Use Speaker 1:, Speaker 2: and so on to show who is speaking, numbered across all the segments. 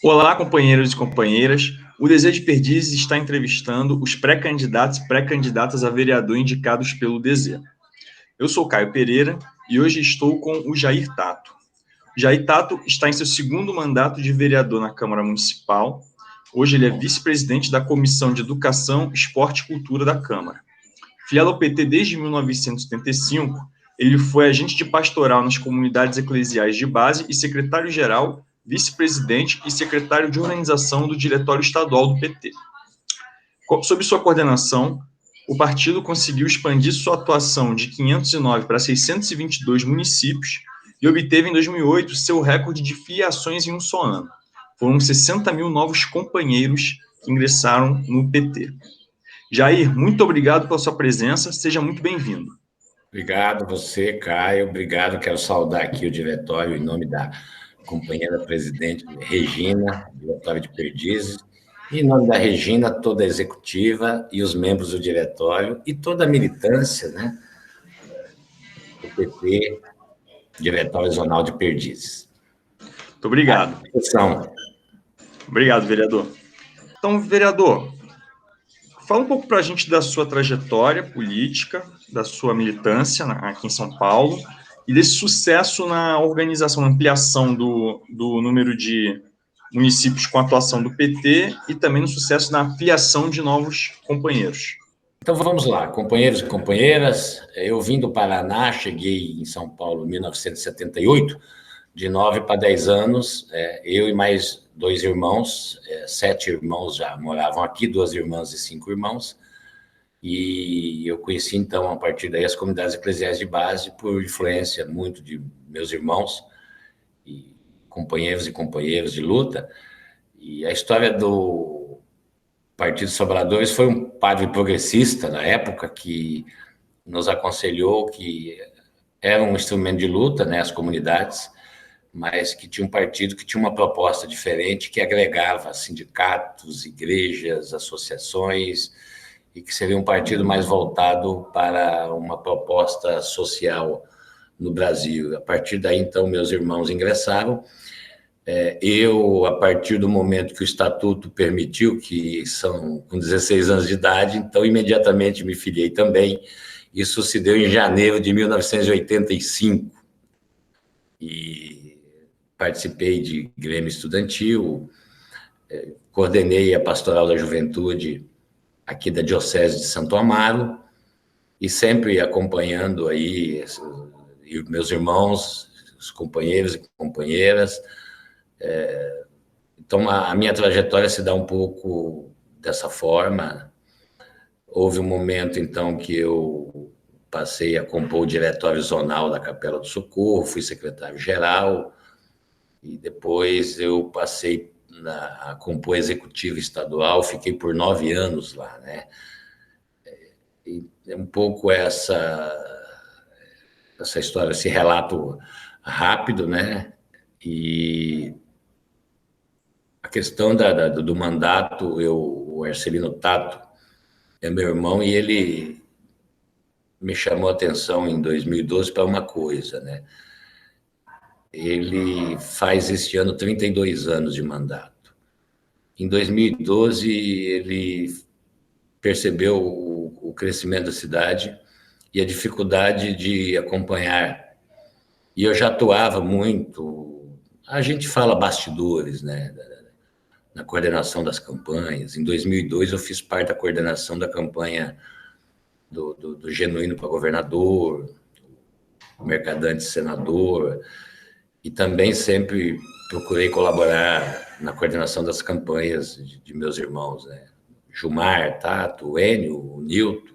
Speaker 1: Olá, companheiros e companheiras. O Desejo de Perdizes está entrevistando os pré-candidatos e pré-candidatas a vereador indicados pelo DZ. Eu sou Caio Pereira e hoje estou com o Jair Tato. Jair Tato está em seu segundo mandato de vereador na Câmara Municipal. Hoje ele é vice-presidente da Comissão de Educação, Esporte e Cultura da Câmara. Filiado ao PT desde 1975, ele foi agente de pastoral nas comunidades eclesiais de base e secretário-geral, vice-presidente e secretário de organização do Diretório Estadual do PT. Sob sua coordenação, o partido conseguiu expandir sua atuação de 509 para 622 municípios e obteve em 2008 seu recorde de filiações em um só ano. Foram 60 mil novos companheiros que ingressaram no PT. Jair, muito obrigado pela sua presença, seja muito bem-vindo.
Speaker 2: Obrigado você, Caio, obrigado, quero saudar aqui o diretório em nome da companheira presidente Regina, diretório de Perdizes, e em nome da Regina, toda a executiva e os membros do diretório e toda a militância, né, do PT, Diretório Zonal de Perdizes.
Speaker 1: Muito obrigado. Obrigado, vereador. Então, vereador, fala um pouco para a gente da sua trajetória política, da sua militância aqui em São Paulo e desse sucesso na organização, na ampliação do número de municípios com atuação do PT e também no sucesso na filiação de novos companheiros.
Speaker 2: Então vamos lá, companheiros e companheiras, eu vim do Paraná, cheguei em São Paulo em 1978, de 9 para 10 anos, eu e mais 2 irmãos, 7 irmãos já moravam aqui, 2 irmãs e 5 irmãos, e eu conheci então, a partir daí, as comunidades eclesiais de base, por influência muito de meus irmãos, e companheiros de luta, e a história do Partido dos Trabalhadores foi um padre progressista, na época, que nos aconselhou que era um instrumento de luta, né, as comunidades, mas que tinha um partido que tinha uma proposta diferente, que agregava sindicatos, igrejas, associações, e que seria um partido mais voltado para uma proposta social no Brasil. A partir daí, então, meus irmãos ingressaram. Eu, a partir do momento que o Estatuto permitiu, que são com 16 anos de idade, então, imediatamente me filiei também. Isso se deu em janeiro de 1985. E participei de Grêmio Estudantil, coordenei a Pastoral da Juventude aqui da Diocese de Santo Amaro, e sempre acompanhando aí meus irmãos, os companheiros e companheiras. Então, a minha trajetória se dá um pouco dessa forma. Houve um momento, então, que eu passei a compor o Diretório Zonal da Capela do Socorro, fui secretário-geral, e depois eu passei a compor executivo estadual, fiquei por 9 anos lá, né? E é um pouco essa história, esse relato rápido, né? E a questão do mandato, o Arcelino Tato é meu irmão e ele me chamou a atenção em 2012 para uma coisa, né? Ele faz este ano 32 anos de mandato. Em 2012, ele percebeu o crescimento da cidade e a dificuldade de acompanhar. E eu já atuava muito, a gente fala bastidores, né, na coordenação das campanhas. Em 2002, eu fiz parte da coordenação da campanha do Genuíno para Governador, Mercadante Senador, e também sempre procurei colaborar na coordenação das campanhas de meus irmãos, né? Gilmar, Tato, o Enio, o Nilton,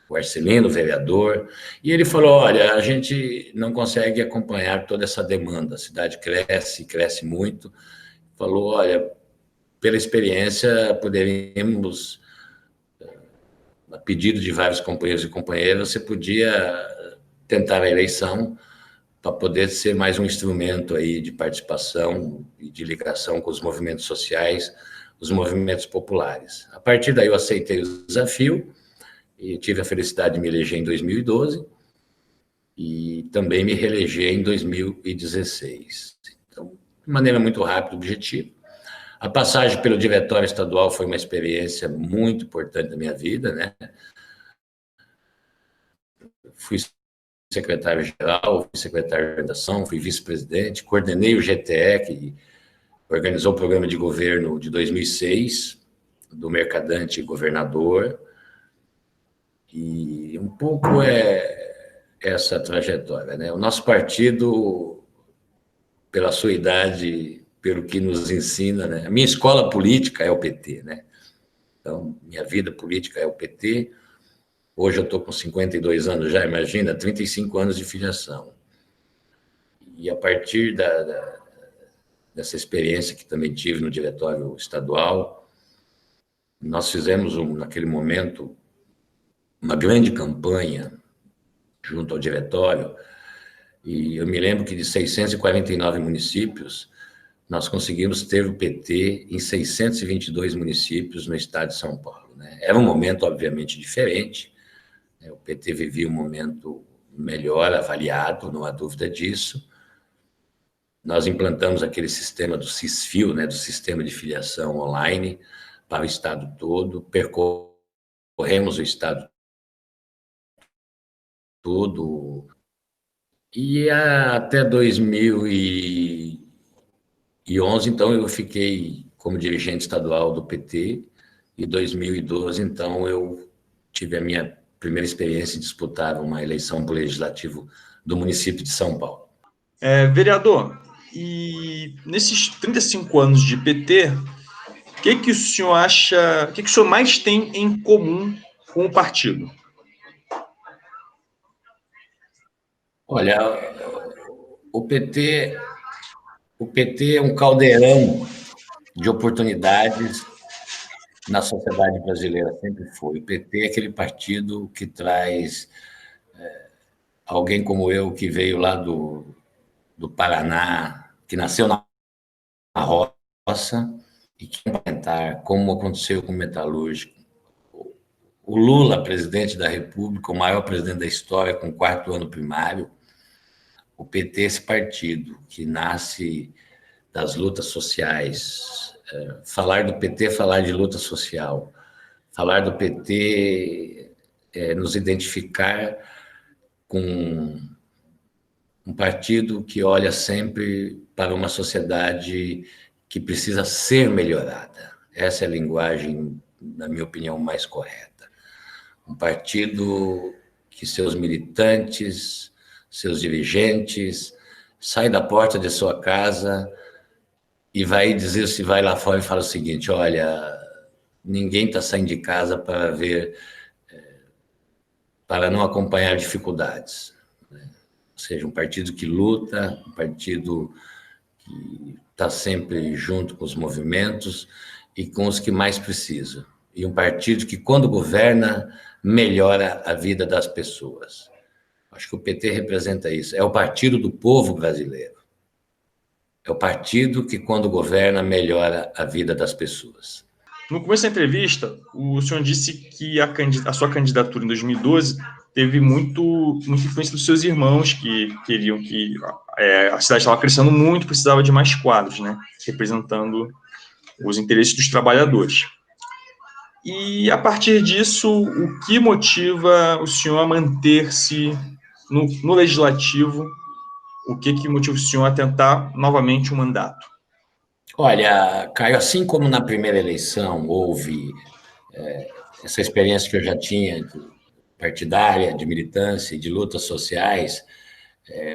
Speaker 2: o Arcelino, o vereador, e ele falou, olha, a gente não consegue acompanhar toda essa demanda, a cidade cresce muito, falou, olha, pela experiência, poderíamos, a pedido de vários companheiros e companheiras, você podia tentar a eleição para poder ser mais um instrumento aí de participação e de ligação com os movimentos sociais, os movimentos populares. A partir daí eu aceitei o desafio e tive a felicidade de me eleger em 2012 e também me reeleger em 2016. Então, de maneira muito rápida e objetiva, A passagem pelo diretório estadual foi uma experiência muito importante na minha vida, né? Fui secretário-geral, fui secretário de organização, fui vice-presidente, coordenei o GTE, que organizou o programa de governo de 2006, do Mercadante governador, e um pouco é essa trajetória, né? O nosso partido, pela sua idade, pelo que nos ensina, né? A minha escola política é o PT, né? Então, minha vida política é o PT. Hoje eu estou com 52 anos já, imagina, 35 anos de filiação. E a partir dessa experiência que também tive no diretório estadual, nós fizemos, naquele momento, uma grande campanha junto ao diretório, e eu me lembro que de 649 municípios, nós conseguimos ter o PT em 622 municípios no estado de São Paulo, né? Era um momento, obviamente, diferente, né? O PT vivia um momento melhor avaliado, não há dúvida disso. Nós implantamos aquele sistema do Cisfio, né, do Sistema de Filiação Online, para o estado todo, percorremos o estado todo, e até 2011, então, eu fiquei como dirigente estadual do PT, e em 2012, então, eu tive a minha primeira experiência em disputar uma eleição para o Legislativo do município de São Paulo.
Speaker 1: Vereador, e nesses 35 anos de PT, o que o senhor acha, o que o senhor mais tem em comum com o partido?
Speaker 2: Olha, o PT é um caldeirão de oportunidades na sociedade brasileira, sempre foi. O PT é aquele partido que traz alguém como eu, que veio lá do Paraná, que nasceu na roça, e que comentar como aconteceu com o metalúrgico. O Lula, presidente da República, o maior presidente da história, com 4º ano primário. O PT, esse partido que nasce das lutas sociais. Falar do PT é falar de luta social. Falar do PT é nos identificar com um partido que olha sempre para uma sociedade que precisa ser melhorada. Essa é a linguagem, na minha opinião, mais correta. Um partido que seus militantes, seus dirigentes, saem da porta de sua casa e vai dizer, se vai lá fora e fala o seguinte: olha, ninguém está saindo de casa para ver, para não acompanhar dificuldades, né? Ou seja, um partido que luta, um partido que está sempre junto com os movimentos e com os que mais precisam. E um partido que, quando governa, melhora a vida das pessoas. Acho que o PT representa isso. É o partido do povo brasileiro. É o partido que, quando governa, melhora a vida das pessoas.
Speaker 1: No começo da entrevista, o senhor disse que a sua candidatura em 2012 teve muita influência dos seus irmãos, que queriam que a cidade estava crescendo muito, precisava de mais quadros, né, representando os interesses dos trabalhadores. E, a partir disso, o que motiva o senhor a manter-se no Legislativo? O que motiva o senhor a tentar novamente o mandato?
Speaker 2: Olha, Caio, assim como na primeira eleição houve essa experiência que eu já tinha partidária, de militância e de lutas sociais,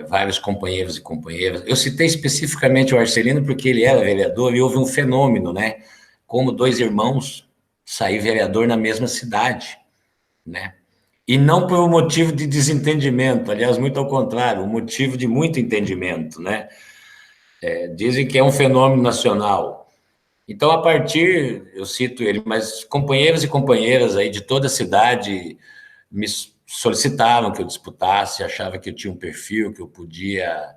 Speaker 2: vários companheiros e companheiras. Eu citei especificamente o Arcelino porque ele era vereador e houve um fenômeno, né? Como 2 irmãos sair vereador na mesma cidade, né? E não por um motivo de desentendimento, aliás, muito ao contrário, um motivo de muito entendimento, né? Dizem que é um fenômeno nacional. Então, a partir, eu cito ele, mas companheiros e companheiras aí de toda a cidade me solicitaram que eu disputasse, achava que eu tinha um perfil, que eu podia,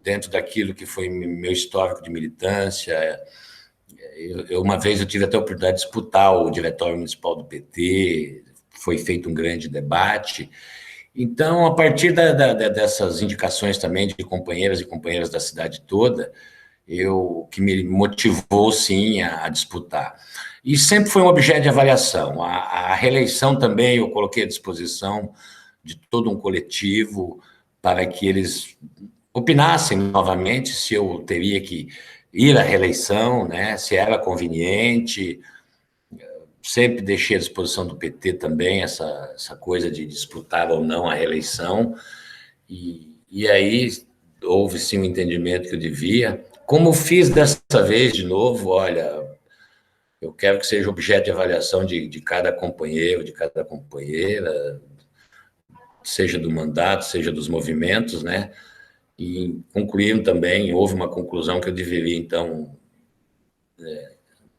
Speaker 2: dentro daquilo que foi meu histórico de militância. Uma vez eu tive até a oportunidade de disputar o diretório municipal do PT, foi feito um grande debate. Então, a partir dessas indicações também de companheiras e companheiras da cidade toda, que me motivou, sim, a disputar. E sempre foi um objeto de avaliação. A reeleição também eu coloquei à disposição de todo um coletivo para que eles opinassem novamente se eu teria que ir à reeleição, né, se era conveniente. Sempre deixei à disposição do PT também essa coisa de disputar ou não a reeleição. E aí houve, sim, um entendimento que eu devia. Como fiz dessa vez de novo, olha, eu quero que seja objeto de avaliação de cada companheiro, de cada companheira, seja do mandato, seja dos movimentos, né? E concluíram também, houve uma conclusão que eu deveria, então,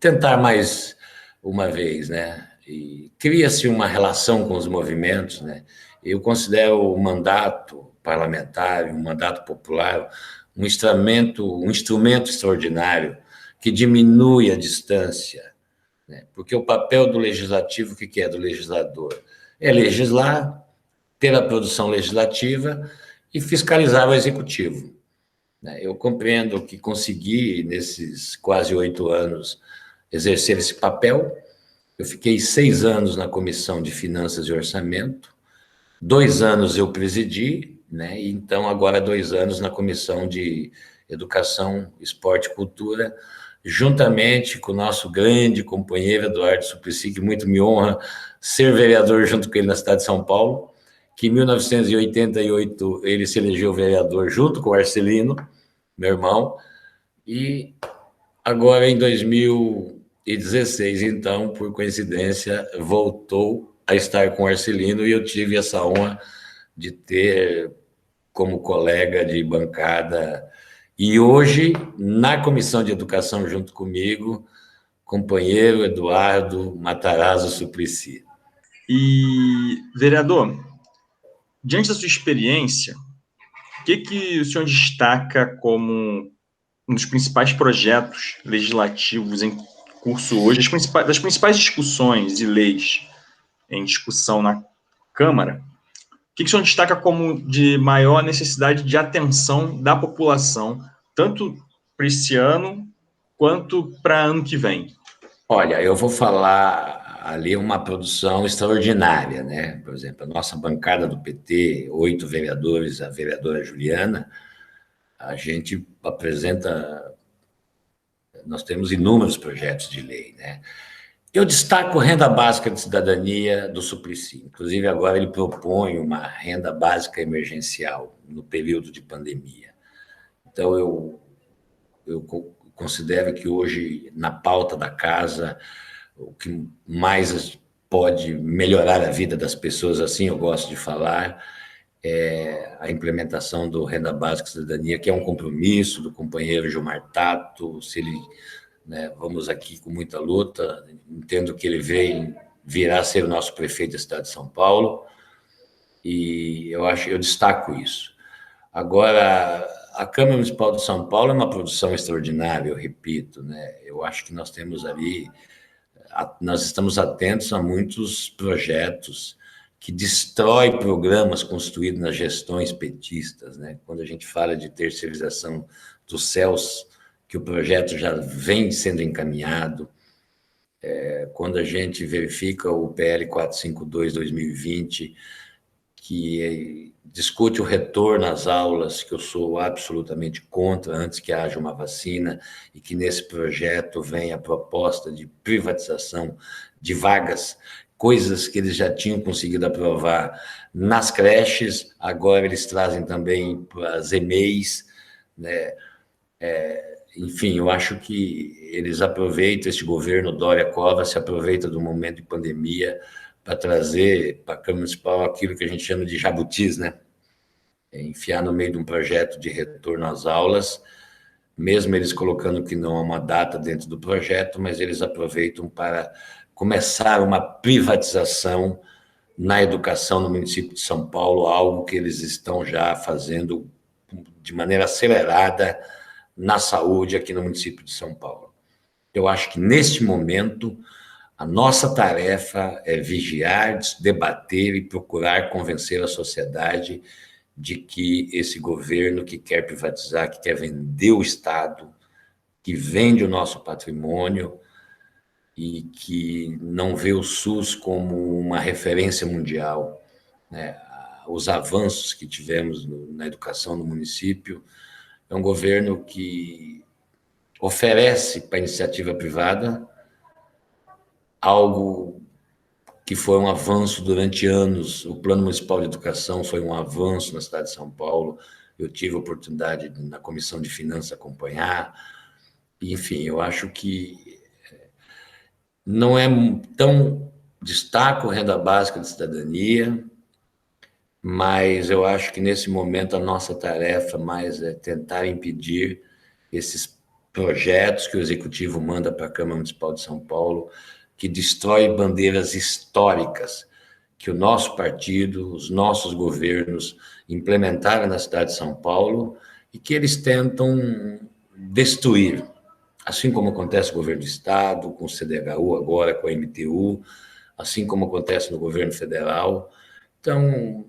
Speaker 2: tentar mais uma vez, né? E cria-se uma relação com os movimentos, né? Eu considero o mandato parlamentar, o mandato popular, um instrumento extraordinário que diminui a distância, né? Porque o papel do legislativo, o que é do legislador? É legislar, ter a produção legislativa e fiscalizar o executivo. Eu compreendo que consegui, nesses quase 8 anos, exercer esse papel. Eu fiquei 6 anos na Comissão de Finanças e Orçamento, 2 anos eu presidi, né? E então agora 2 anos na Comissão de Educação, Esporte e Cultura, juntamente com o nosso grande companheiro Eduardo Suplicy, que muito me honra ser vereador junto com ele na cidade de São Paulo, que em 1988 ele se elegeu vereador junto com o Arcelino, meu irmão, e agora em 2016, então, por coincidência, voltou a estar com o Arcelino e eu tive essa honra de ter como colega de bancada e hoje, na Comissão de Educação junto comigo, companheiro Eduardo Matarazzo Suplicy.
Speaker 1: E, vereador, diante da sua experiência, o que o senhor destaca como um dos principais projetos legislativos em curso hoje, das principais discussões e leis em discussão na Câmara? O que o senhor destaca como de maior necessidade de atenção da população, tanto para esse ano quanto para ano que vem?
Speaker 2: Olha, eu vou falar ali uma produção extraordinária, né? Por exemplo, a nossa bancada do PT, 8 vereadores, a vereadora Juliana, a gente apresenta, nós temos inúmeros projetos de lei, né? Eu destaco renda básica de cidadania do Suplicy. Inclusive, agora ele propõe uma renda básica emergencial no período de pandemia. Então, eu considero que hoje, na pauta da casa, o que mais pode melhorar a vida das pessoas, assim eu gosto de falar, é a implementação do Renda Básica Cidadania, que é um compromisso do companheiro Gilmar Tato. Se ele, né, vamos aqui com muita luta, entendo que ele virá ser o nosso prefeito da cidade de São Paulo, e eu destaco isso. Agora, a Câmara Municipal de São Paulo é uma produção extraordinária, eu repito, né? Eu acho que nós temos ali, nós estamos atentos a muitos projetos que destrói programas construídos nas gestões petistas, né? Quando a gente fala de terceirização dos céus, que o projeto já vem sendo encaminhado, quando a gente verifica o PL 452/2020, que discute o retorno às aulas, que eu sou absolutamente contra, antes que haja uma vacina, e que nesse projeto vem a proposta de privatização de vagas, coisas que eles já tinham conseguido aprovar nas creches, agora eles trazem também para as EMEIs, né? Enfim, eu acho que eles aproveitam, este governo Dória Cova se aproveita do momento de pandemia para trazer para a Câmara Municipal aquilo que a gente chama de jabutis, né? Enfiar no meio de um projeto de retorno às aulas, mesmo eles colocando que não há uma data dentro do projeto, mas eles aproveitam para começar uma privatização na educação no município de São Paulo, algo que eles estão já fazendo de maneira acelerada na saúde aqui no município de São Paulo. Eu acho que, neste momento, a nossa tarefa é vigiar, debater e procurar convencer a sociedade de que esse governo que quer privatizar, que quer vender o Estado, que vende o nosso patrimônio e que não vê o SUS como uma referência mundial, né? Os avanços que tivemos na educação no município, é um governo que oferece para a iniciativa privada algo que foi um avanço durante anos. O Plano Municipal de Educação foi um avanço na cidade de São Paulo. Eu tive a oportunidade, na Comissão de Finanças, acompanhar. Enfim, eu acho que não é tão destaco a renda básica de cidadania, mas eu acho que nesse momento a nossa tarefa mais é tentar impedir esses projetos que o Executivo manda para a Câmara Municipal de São Paulo, que destrói bandeiras históricas que o nosso partido, os nossos governos implementaram na cidade de São Paulo e que eles tentam destruir, assim como acontece no governo do Estado, com o CDHU agora, com a MTU, assim como acontece no governo federal. Então,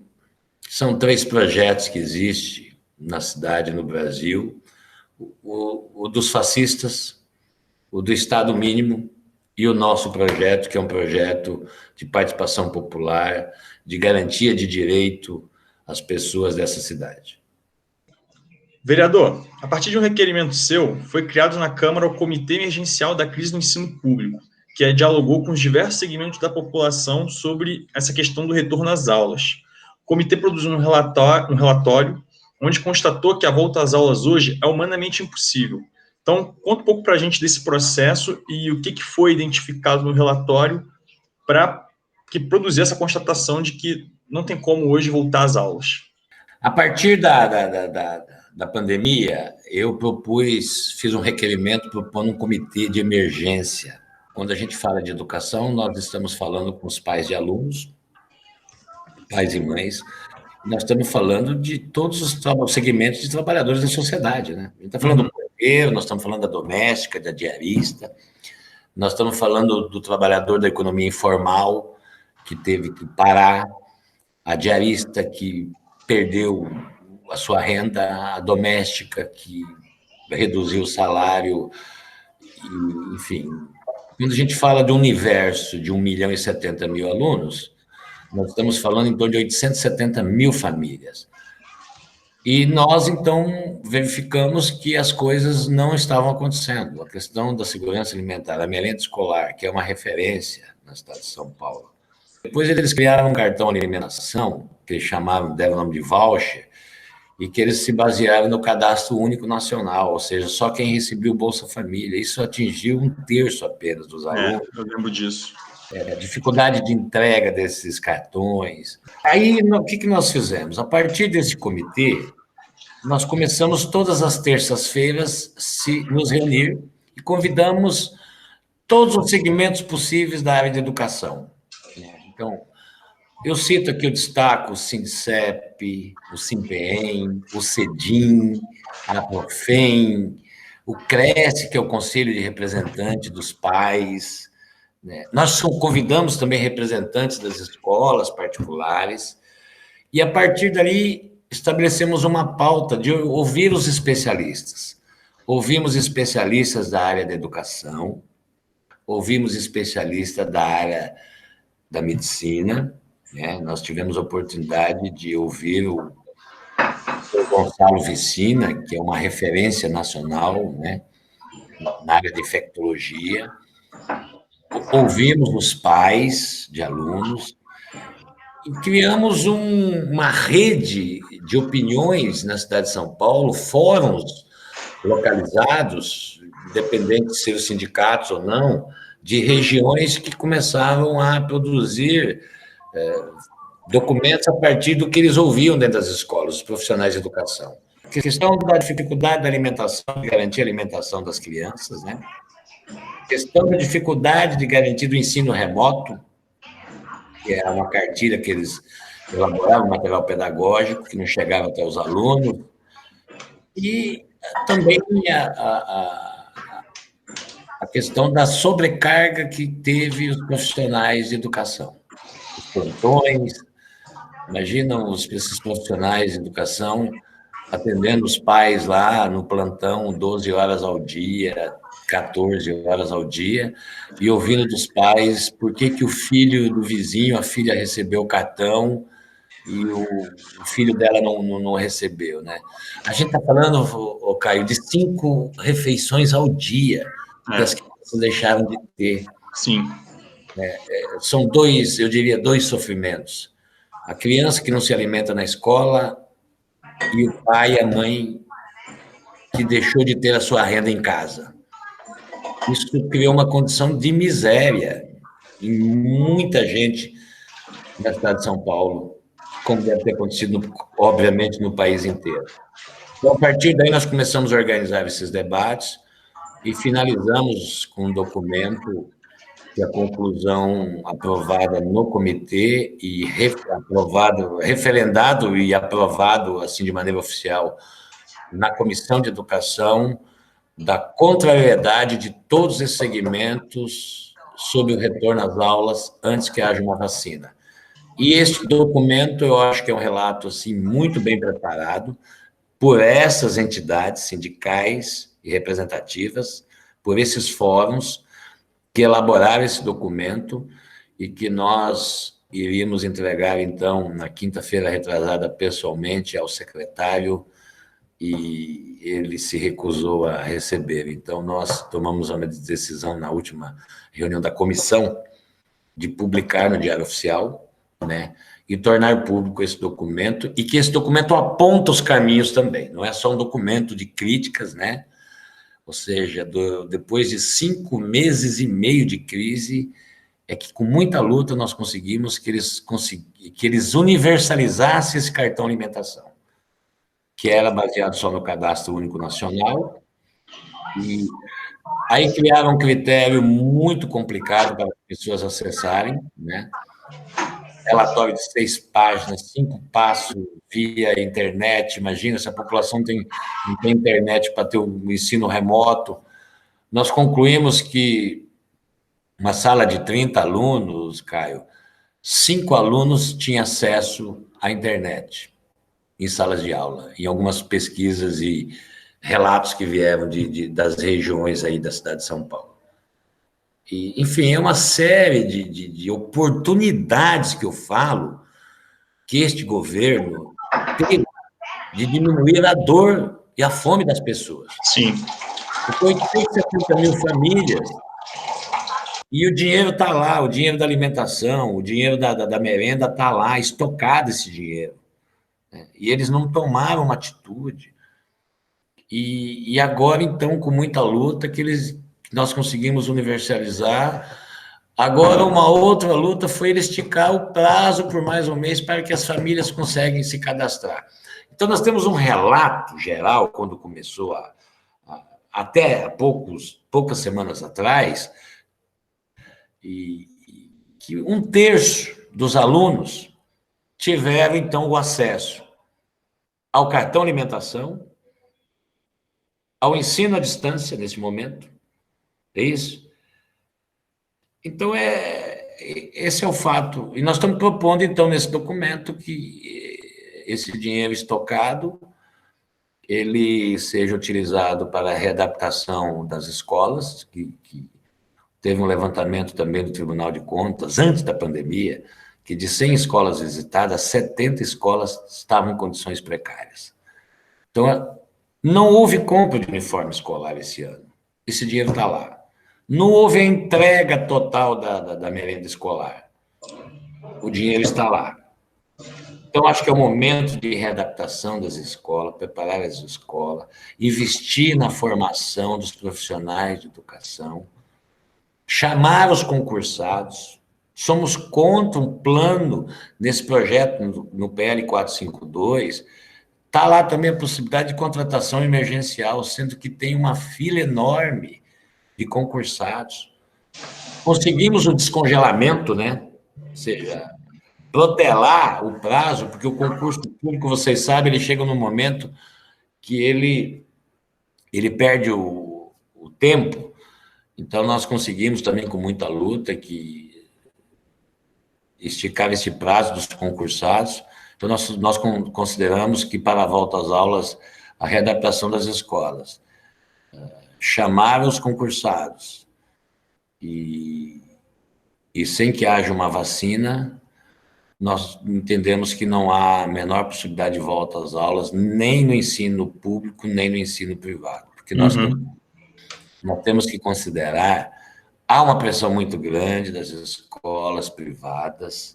Speaker 2: são 3 projetos que existem na cidade, no Brasil: o dos fascistas, o do Estado mínimo e o nosso projeto, que é um projeto de participação popular, de garantia de direito às pessoas dessa cidade.
Speaker 1: Vereador, a partir de um requerimento seu, foi criado na Câmara o Comitê Emergencial da Crise no Ensino Público, que dialogou com os diversos segmentos da população sobre essa questão do retorno às aulas. O comitê produziu um relatório onde constatou que a volta às aulas hoje é humanamente impossível. Então, conta um pouco para a gente desse processo e o que foi identificado no relatório para que produzir essa constatação de que não tem como hoje voltar às aulas.
Speaker 2: A partir da pandemia, eu fiz um requerimento propondo um comitê de emergência. Quando a gente fala de educação, nós estamos falando com os pais de alunos, pais e mães, nós estamos falando de todos os segmentos de trabalhadores da sociedade, né? A gente está falando do porteiro, nós estamos falando da doméstica, da diarista, nós estamos falando do trabalhador da economia informal, que teve que parar, a diarista que perdeu a sua renda, a doméstica que reduziu o salário, enfim. Quando a gente fala de um universo de 1.070.000 alunos, nós estamos falando em torno de 870 mil famílias. E nós, então, verificamos que as coisas não estavam acontecendo. A questão da segurança alimentar, a merenda escolar, que é uma referência na cidade de São Paulo. Depois eles criaram um cartão de alimentação, que eles deram o nome de voucher, e que eles se basearam no Cadastro Único Nacional, ou seja, só quem recebeu Bolsa Família. Isso atingiu 1/3 apenas dos alunos.
Speaker 1: Eu lembro disso.
Speaker 2: Dificuldade de entrega desses cartões. Aí, o que nós fizemos? A partir desse comitê, nós começamos todas as terças-feiras nos reunir e convidamos todos os segmentos possíveis da área de educação. Então, eu cito aqui, eu destaco o SINCEP, o SINPEM, o CEDIM, a Profem, o CRECE, que é o Conselho de Representante dos Pais. Nós convidamos também representantes das escolas particulares e, a partir dali, estabelecemos uma pauta de ouvir os especialistas. Ouvimos especialistas da área da educação, ouvimos especialistas da área da medicina, né? Nós tivemos a oportunidade de ouvir o Gonçalo Vicina, que é uma referência nacional, né, na área de infectologia. Ouvimos os pais de alunos e criamos uma rede de opiniões na cidade de São Paulo, fóruns localizados, independente de ser os sindicatos ou não, de regiões que começavam a produzir documentos a partir do que eles ouviam dentro das escolas, os profissionais de educação. A questão da dificuldade da alimentação, de garantir a alimentação das crianças, né? A questão da dificuldade de garantir o ensino remoto, que é uma cartilha que eles elaboravam, material pedagógico, que não chegava até os alunos, e também a questão da sobrecarga que teve os profissionais de educação. Os plantões, imaginam esses profissionais de educação atendendo os pais lá no plantão 12 horas ao dia, 14 horas ao dia, e ouvindo dos pais por que que o filho do vizinho, a filha recebeu o cartão e o filho dela não recebeu, né? A gente está falando, ô Caio, de 5 refeições ao dia que as crianças deixaram de ter.
Speaker 1: Sim.
Speaker 2: São dois, eu diria, dois sofrimentos. A criança que não se alimenta na escola e o pai e a mãe que deixou de ter a sua renda em casa. Isso criou uma condição de miséria em muita gente na cidade de São Paulo, como deve ter acontecido, obviamente, no país inteiro. Então, a partir daí, nós começamos a organizar esses debates e finalizamos com um documento que a conclusão aprovada no comitê e aprovado, referendado e aprovado assim de maneira oficial na Comissão de Educação, da contrariedade de todos esses segmentos sobre o retorno às aulas antes que haja uma vacina. E esse documento, eu acho que é um relato assim muito bem preparado por essas entidades sindicais e representativas, por esses fóruns que elaboraram esse documento e que nós iríamos entregar, então, na quinta-feira retrasada, pessoalmente ao secretário, e ele se recusou a receber. Então, nós tomamos uma decisão na última reunião da comissão de publicar no Diário Oficial, né, e tornar público esse documento, e que esse documento aponta os caminhos também, não é só um documento de críticas, né, ou seja, depois de 5 meses e meio de crise, é que com muita luta nós conseguimos que eles universalizassem esse cartão alimentação, que era baseado só no Cadastro Único Nacional, e aí criaram um critério muito complicado para as pessoas acessarem, né? Relatório de 6 páginas, 5 passos via internet. Imagina se a população não tem internet para ter o ensino remoto. Nós concluímos que uma sala de 30 alunos, Caio, 5 alunos tinham acesso à internet em salas de aula, em algumas pesquisas e relatos que vieram das regiões aí da cidade de São Paulo. E, enfim, é uma série de oportunidades que eu falo que este governo tem de diminuir a dor e a fome das pessoas.
Speaker 1: Sim.
Speaker 2: Porque 870 mil famílias, e o dinheiro está lá, o dinheiro da alimentação, o dinheiro da merenda está lá, estocado esse dinheiro. Né? E eles não tomaram uma atitude. E agora, então, com muita luta, que nós conseguimos universalizar. Agora, uma outra luta foi ele esticar o prazo por mais um mês para que as famílias conseguem se cadastrar. Então, nós temos um relato geral, quando começou até poucas semanas atrás, e que 1/3 dos alunos tiveram, então, o acesso ao cartão alimentação, ao ensino à distância, nesse momento, é isso? Então, esse é o fato. E nós estamos propondo, então, nesse documento, que esse dinheiro estocado ele seja utilizado para a readaptação das escolas, que teve um levantamento também do Tribunal de Contas, antes da pandemia, que de 100 escolas visitadas, 70 escolas estavam em condições precárias. Então, não houve compra de uniforme escolar esse ano. Esse dinheiro está lá. Não houve a entrega total da merenda escolar. O dinheiro está lá. Então, acho que é o momento de readaptação das escolas, preparar as escolas, investir na formação dos profissionais de educação, chamar os concursados. Somos contra um plano nesse projeto, no PL 452, está lá também a possibilidade de contratação emergencial, sendo que tem uma fila enorme de concursados. Conseguimos o descongelamento, né? Ou seja, protelar o prazo, porque o concurso público, vocês sabem, ele chega num momento que ele perde o tempo. Então, nós conseguimos também, com muita luta, que esticar esse prazo dos concursados, Então, nós consideramos que, para a volta às aulas, a readaptação das escolas, chamar os concursados e sem que haja uma vacina, nós entendemos que não há a menor possibilidade de volta às aulas, nem no ensino público, nem no ensino privado, porque
Speaker 1: Uhum.
Speaker 2: nós temos que considerar, há uma pressão muito grande das escolas privadas,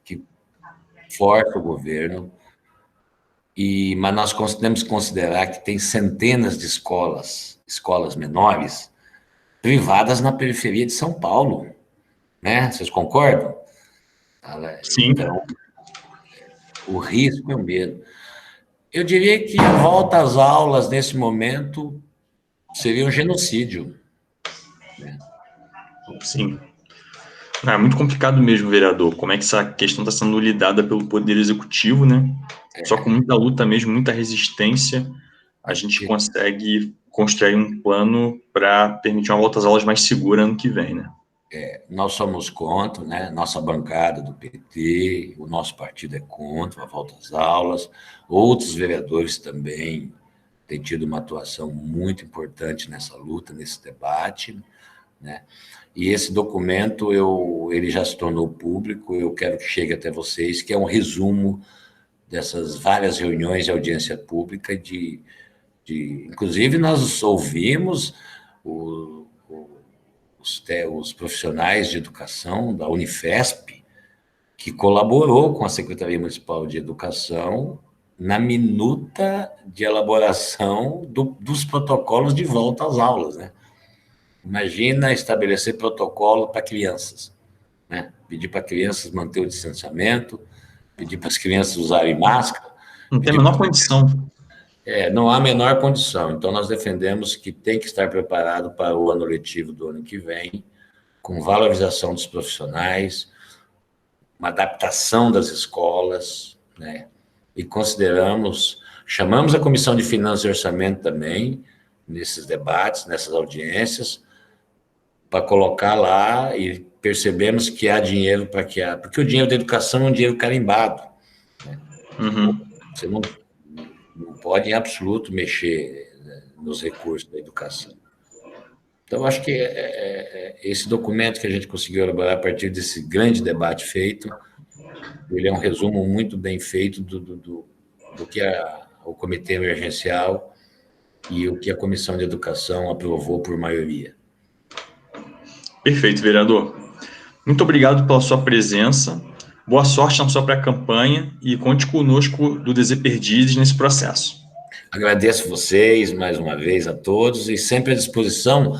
Speaker 2: que força o governo, mas nós temos que considerar que tem centenas de escolas menores, privadas na periferia de São Paulo, né? Vocês concordam?
Speaker 1: Sim.
Speaker 2: Então, o risco é o mesmo. Eu diria que a volta às aulas, nesse momento, seria um genocídio, né?
Speaker 1: Sim. É muito complicado mesmo, vereador. Como é que essa questão está sendo lidada pelo Poder Executivo, né? Só com muita luta mesmo, muita resistência, a gente consegue construir um plano para permitir uma volta às aulas mais segura ano que vem, né?
Speaker 2: Nós somos contra, né? Nossa bancada do PT, o nosso partido é contra a volta às aulas, outros vereadores também têm tido uma atuação muito importante nessa luta, nesse debate, né? E esse documento, ele já se tornou público, eu quero que chegue até vocês, que é um resumo dessas várias reuniões de audiência pública, inclusive nós ouvimos os profissionais de educação da Unifesp, que colaborou com a Secretaria Municipal de Educação na minuta de elaboração dos protocolos de volta às aulas, né? Imagina estabelecer protocolo para crianças, né? Pedir para crianças manter o distanciamento, pedir para as crianças usarem máscara,
Speaker 1: Não tem a
Speaker 2: pedir
Speaker 1: menor condição.
Speaker 2: não há a menor condição. Então, nós defendemos que tem que estar preparado para o ano letivo do ano que vem, com valorização dos profissionais, uma adaptação das escolas, né? E chamamos a Comissão de Finanças e Orçamento também, nesses debates, nessas audiências, para colocar lá e percebemos que há dinheiro porque o dinheiro da educação é um dinheiro carimbado, né?
Speaker 1: Uhum.
Speaker 2: Você não pode, em absoluto, mexer, né, nos recursos da educação. Então, acho que esse documento que a gente conseguiu elaborar a partir desse grande debate feito, ele é um resumo muito bem feito do que o Comitê Emergencial e o que a Comissão de Educação aprovou por maioria.
Speaker 1: Perfeito, vereador. Muito obrigado pela sua presença. Boa sorte na sua pré-campanha e conte conosco do DZ Perdizes nesse processo.
Speaker 2: Agradeço vocês mais uma vez a todos e sempre à disposição.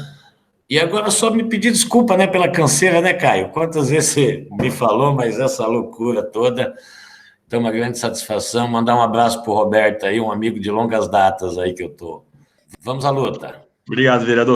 Speaker 2: E agora só me pedir desculpa, né, pela canseira, né, Caio? Quantas vezes você me falou, mas essa loucura toda. Então, uma grande satisfação. Mandar um abraço para o Roberto aí, um amigo de longas datas aí que eu tô. Vamos à luta.
Speaker 1: Obrigado, vereador.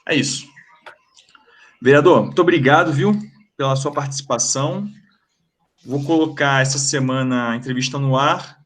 Speaker 1: É isso. Vereador, muito obrigado, viu, pela sua participação. Vou colocar essa semana a entrevista no ar